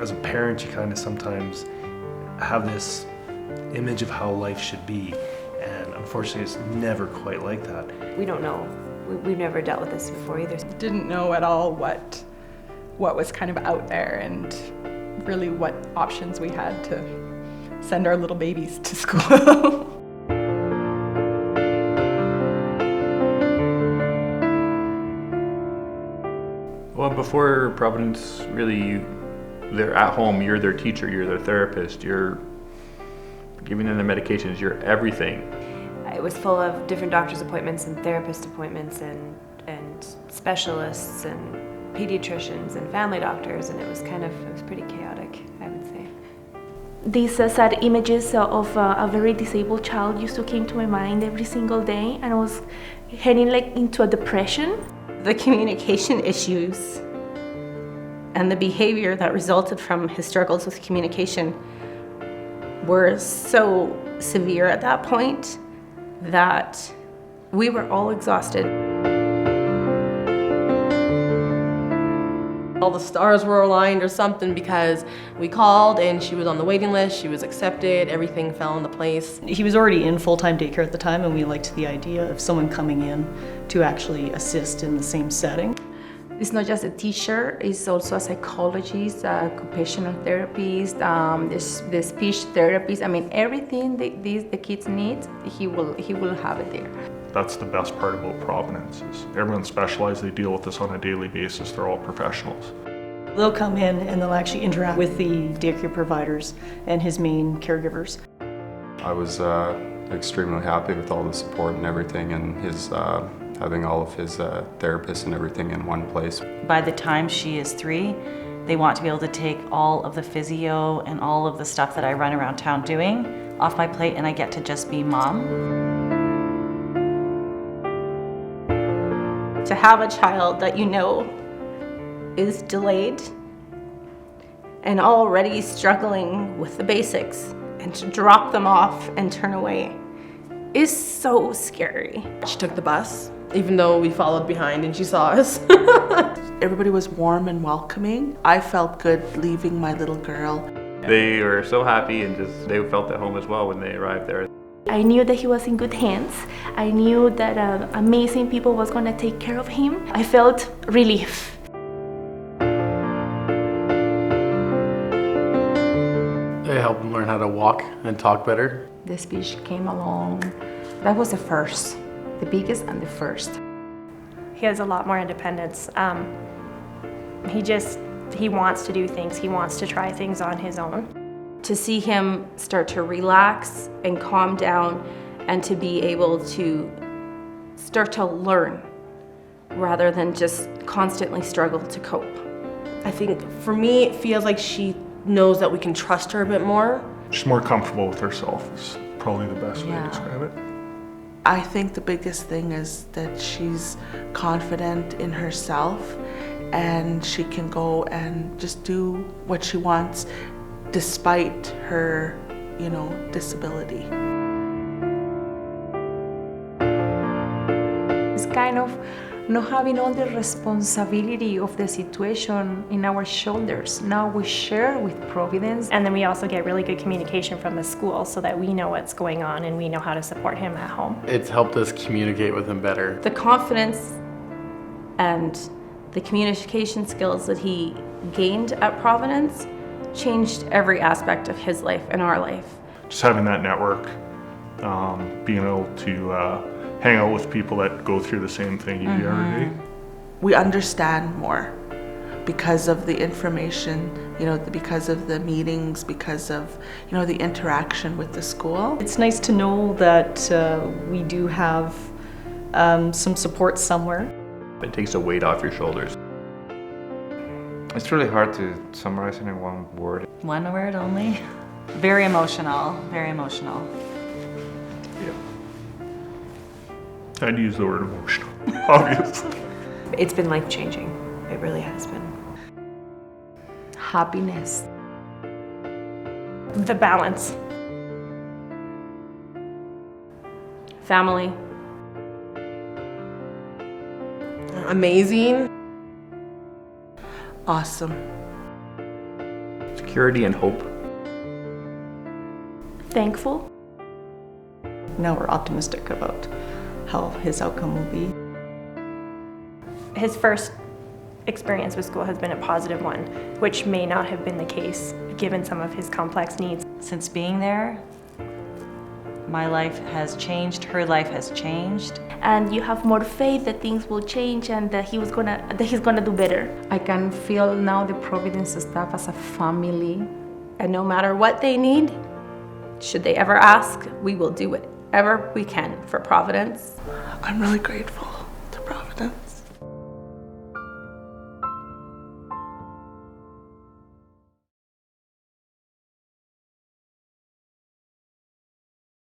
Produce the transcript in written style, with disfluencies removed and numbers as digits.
as a parent, you kind of sometimes have this image of how life should be, and unfortunately it's never quite like that. We don't know. We've never dealt with this before either. Didn't know at all what was kind of out there and really what options we had to send our little babies to school. Well, before Providence, really, they're at home, you're their teacher, you're their therapist, you're giving them their medications, you're everything. It was full of different doctor's appointments and therapist appointments and specialists and pediatricians and family doctors, and it was pretty chaotic, I would say. These sad images of a very disabled child used to came to my mind every single day, and I was heading into a depression. The communication issues and the behavior that resulted from his struggles with communication were so severe at that point that we were all exhausted. All the stars were aligned or something, because we called and she was on the waiting list, she was accepted, everything fell into place. He was already in full-time daycare at the time, and we liked the idea of someone coming in to actually assist in the same setting. It's not just a teacher, it's also a psychologist, occupational therapist, the speech therapist. I mean, everything the kids need, he will have it there. That's the best part about Providence, is everyone's specialized, they deal with this on a daily basis, they're all professionals. They'll come in and they'll actually interact with the daycare providers and his main caregivers. I was extremely happy with all the support and everything, and his having all of his therapists and everything in one place. By the time she is 3, they want to be able to take all of the physio and all of the stuff that I run around town doing off my plate, and I get to just be mom. To have a child that you know is delayed and already struggling with the basics, and to drop them off and turn away is so scary. She took the bus, even though we followed behind and she saw us. Everybody was warm and welcoming. I felt good leaving my little girl. They were so happy, and they felt at home as well when they arrived there. I knew that he was in good hands. I knew that amazing people was going to take care of him. I felt relief. They helped him learn how to walk and talk better. The speech came along. That was the first, the biggest and the first. He has a lot more independence. He wants to do things. He wants to try things on his own. To see him start to relax and calm down, and to be able to start to learn rather than just constantly struggle to cope. I think for me, it feels like she knows that we can trust her a bit more. She's more comfortable with herself is probably the best way to describe it. I think the biggest thing is that she's confident in herself, and she can go and just do what she wants despite her, disability. It's kind of not having all the responsibility of the situation in our shoulders. Now we share with Providence. And then we also get really good communication from the school so that we know what's going on and we know how to support him at home. It's helped us communicate with him better. The confidence and the communication skills that he gained at Providence changed every aspect of his life and our life. Just having that network, being able to hang out with people that go through the same thing you do every day. We understand more because of the information, because of the meetings, because of, the interaction with the school. It's nice to know that we do have some support somewhere. It takes a weight off your shoulders. It's really hard to summarize it in one word. One word only? Very emotional, very emotional. Yeah. I'd use the word emotional, obviously. It's been life-changing. It really has been. Happiness. The balance. Family. Amazing. Awesome. security and hope. Thankful. Now we're optimistic about how his outcome will be. His first experience with school has been a positive one, which may not have been the case given some of his complex needs. Since being there, my life has changed, her life has changed. And you have more faith that things will change and that he's gonna do better. I can feel now the Providence staff as a family, and no matter what they need, should they ever ask, we will do whatever we can for Providence. I'm really grateful to Providence.